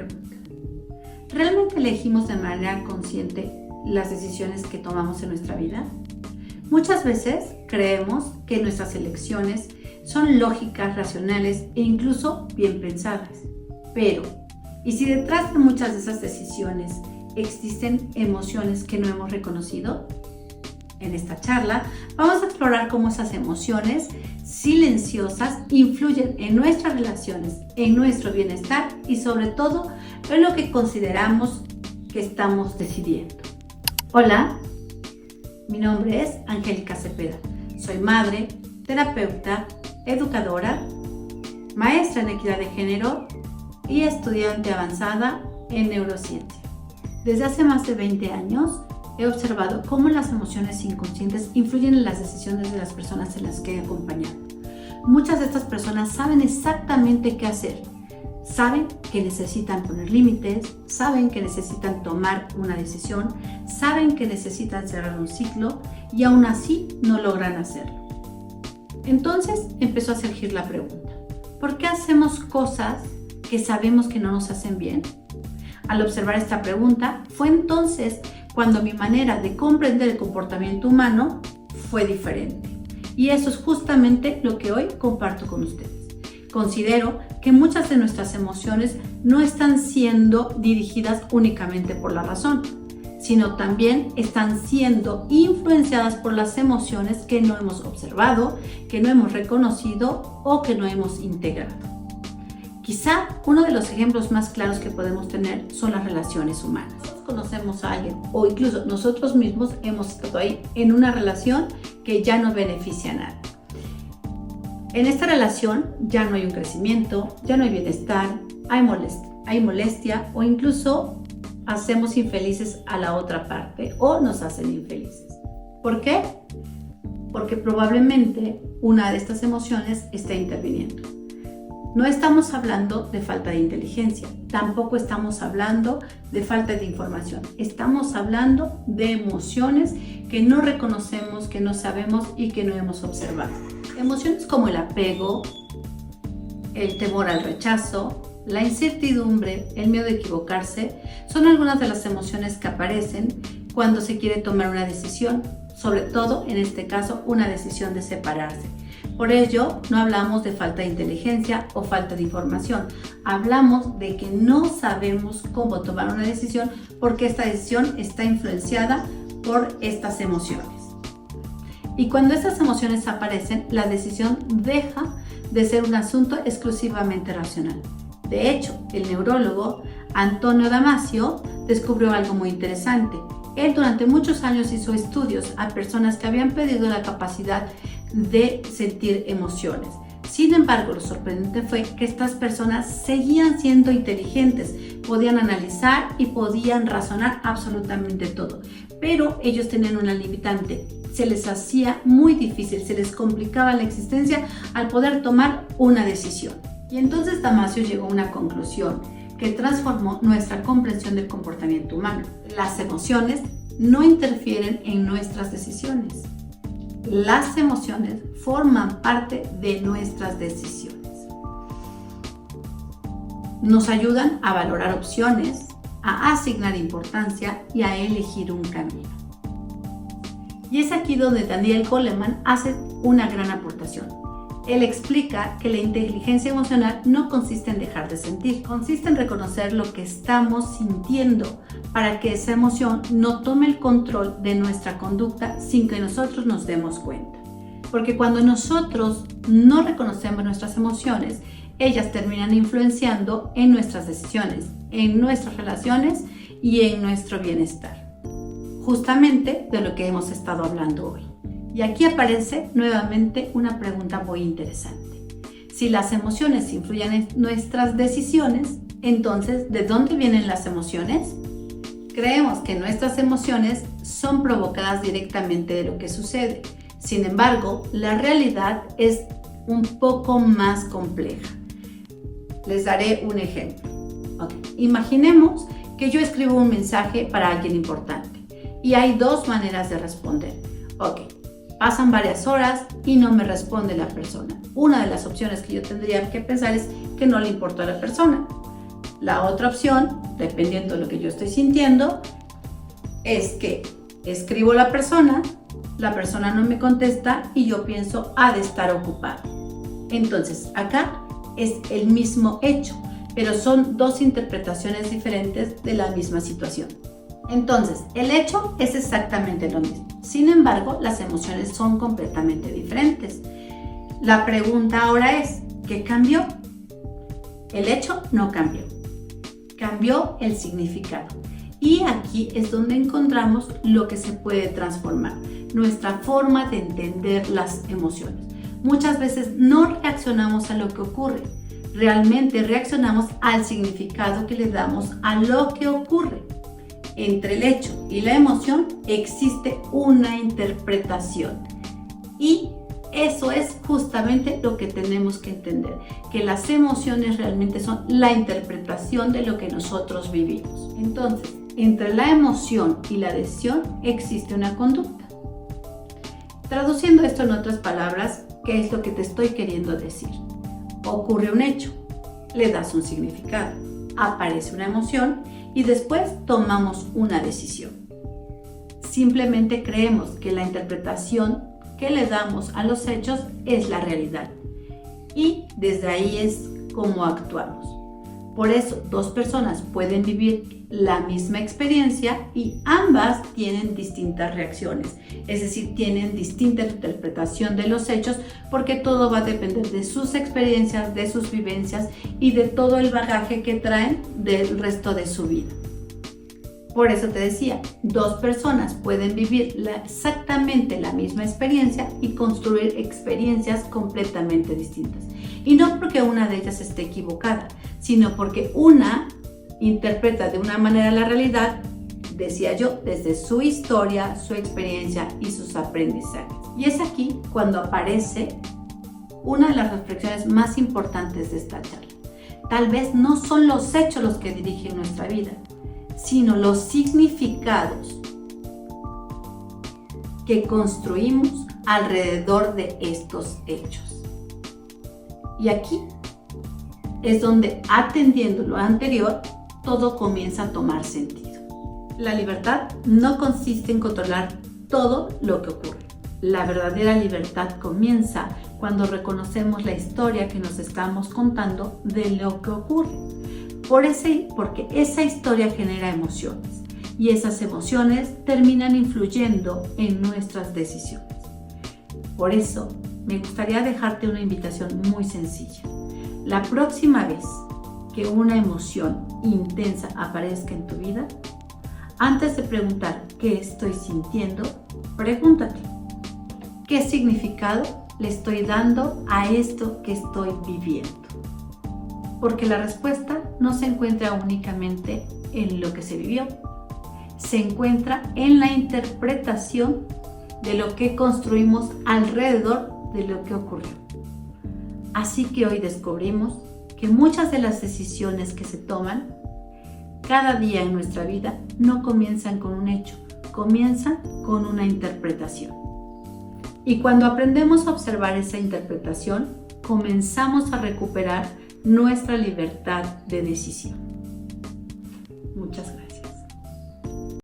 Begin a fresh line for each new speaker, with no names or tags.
pregunta. ¿Realmente elegimos de manera consciente las decisiones que tomamos en nuestra vida? Muchas veces creemos que nuestras elecciones son lógicas, racionales e incluso bien pensadas. Pero, ¿y si detrás de muchas de esas decisiones existen emociones que no hemos reconocido? En esta charla vamos a explorar cómo esas emociones silenciosas influyen en nuestras relaciones, en nuestro bienestar y sobre todo en lo que consideramos que estamos decidiendo. Hola, mi nombre es Angélica Cepeda. Soy madre, terapeuta, educadora, maestra en equidad de género y estudiante avanzada en neurociencia. Desde hace más de 20 años he observado cómo las emociones inconscientes influyen en las decisiones de las personas en las que he acompañado. Muchas de estas personas saben exactamente qué hacer. Saben que necesitan poner límites, saben que necesitan tomar una decisión, saben que necesitan cerrar un ciclo y aún así no logran hacerlo. Entonces empezó a surgir la pregunta: ¿por qué hacemos cosas que sabemos que no nos hacen bien? Al observar esta pregunta, fue entonces cuando mi manera de comprender el comportamiento humano fue diferente. Y eso es justamente lo que hoy comparto con ustedes. Considero que muchas de nuestras emociones no están siendo dirigidas únicamente por la razón, sino también están siendo influenciadas por las emociones que no hemos observado, que no hemos reconocido o que no hemos integrado. Quizá uno de los ejemplos más claros que podemos tener son las relaciones humanas. Conocemos a alguien o incluso nosotros mismos hemos estado ahí en una relación que ya no beneficia a nadie. En esta relación ya no hay un crecimiento, ya no hay bienestar, hay molestia o incluso hacemos infelices a la otra parte o nos hacen infelices. ¿Por qué? Porque probablemente una de estas emociones está interviniendo. No estamos hablando de falta de inteligencia, tampoco estamos hablando de falta de información. Estamos hablando de emociones que no reconocemos, que no sabemos y que no hemos observado. Emociones como el apego, el temor al rechazo, la incertidumbre, el miedo a equivocarse, son algunas de las emociones que aparecen cuando se quiere tomar una decisión, sobre todo en este caso una decisión de separarse. Por ello, no hablamos de falta de inteligencia o falta de información. Hablamos de que no sabemos cómo tomar una decisión porque esta decisión está influenciada por estas emociones. Y cuando estas emociones aparecen, la decisión deja de ser un asunto exclusivamente racional. De hecho, el neurólogo Antonio Damasio descubrió algo muy interesante. Él durante muchos años hizo estudios a personas que habían perdido la capacidad de sentir emociones. Sin embargo, lo sorprendente fue que estas personas seguían siendo inteligentes, podían analizar y podían razonar absolutamente todo, pero ellos tenían una limitante: se les hacía muy difícil, se les complicaba la existencia al poder tomar una decisión. Y entonces Damasio llegó a una conclusión que transformó nuestra comprensión del comportamiento humano. Las emociones no interfieren en nuestras decisiones. Las emociones forman parte de nuestras decisiones. Nos ayudan a valorar opciones, a asignar importancia y a elegir un camino. Y es aquí donde Daniel Goleman hace una gran aportación. Él explica que la inteligencia emocional no consiste en dejar de sentir, consiste en reconocer lo que estamos sintiendo para que esa emoción no tome el control de nuestra conducta sin que nosotros nos demos cuenta. Porque cuando nosotros no reconocemos nuestras emociones, ellas terminan influenciando en nuestras decisiones, en nuestras relaciones y en nuestro bienestar. Justamente de lo que hemos estado hablando hoy. Y aquí aparece nuevamente una pregunta muy interesante. Si las emociones influyen en nuestras decisiones, entonces, ¿de dónde vienen las emociones? Creemos que nuestras emociones son provocadas directamente de lo que sucede. Sin embargo, la realidad es un poco más compleja. Les daré un ejemplo. Imaginemos que yo escribo un mensaje para alguien importante y hay dos maneras de responder. Pasan varias horas y no me responde la persona. Una de las opciones que yo tendría que pensar es que no le importó a la persona. La otra opción, dependiendo de lo que yo estoy sintiendo, es que escribo a la persona no me contesta y yo pienso, ha de estar ocupado. Entonces, acá es el mismo hecho, pero son dos interpretaciones diferentes de la misma situación. Entonces, el hecho es exactamente lo mismo. Sin embargo, las emociones son completamente diferentes. La pregunta ahora es, ¿qué cambió? El hecho no cambió. Cambió el significado. Y aquí es donde encontramos lo que se puede transformar, nuestra forma de entender las emociones. Muchas veces no reaccionamos a lo que ocurre, realmente reaccionamos al significado que le damos a lo que ocurre. Entre el hecho y la emoción existe una interpretación y eso es justamente lo que tenemos que entender, que las emociones realmente son la interpretación de lo que nosotros vivimos. Entonces, entre la emoción y la decisión existe una conducta. Traduciendo esto en otras palabras, ¿qué es lo que te estoy queriendo decir? Ocurre un hecho, le das un significado, aparece una emoción y después tomamos una decisión. Simplemente creemos que la interpretación que le damos a los hechos es la realidad y desde ahí es como actuamos. Por eso, dos personas pueden vivir la misma experiencia y ambas tienen distintas reacciones, es decir, tienen distinta interpretación de los hechos porque todo va a depender de sus experiencias, de sus vivencias y de todo el bagaje que traen del resto de su vida. Por eso te decía, dos personas pueden vivir exactamente la misma experiencia y construir experiencias completamente distintas. Y no porque una de ellas esté equivocada, sino porque una interpreta de una manera la realidad, decía yo, desde su historia, su experiencia y sus aprendizajes. Y es aquí cuando aparece una de las reflexiones más importantes de esta charla. Tal vez no son los hechos los que dirigen nuestra vida, sino los significados que construimos alrededor de estos hechos. Y aquí es donde, atendiendo lo anterior, todo comienza a tomar sentido. La libertad no consiste en controlar todo lo que ocurre. La verdadera libertad comienza cuando reconocemos la historia que nos estamos contando de lo que ocurre. Porque esa historia genera emociones y esas emociones terminan influyendo en nuestras decisiones. Por eso, me gustaría dejarte una invitación muy sencilla. La próxima vez que una emoción intensa aparezca en tu vida, antes de preguntar qué estoy sintiendo, pregúntate, ¿qué significado le estoy dando a esto que estoy viviendo? Porque la respuesta no se encuentra únicamente en lo que se vivió, se encuentra en la interpretación de lo que construimos alrededor de lo que ocurrió. Así que hoy descubrimos que muchas de las decisiones que se toman cada día en nuestra vida no comienzan con un hecho, comienzan con una interpretación. Y cuando aprendemos a observar esa interpretación, comenzamos a recuperar nuestra libertad de decisión.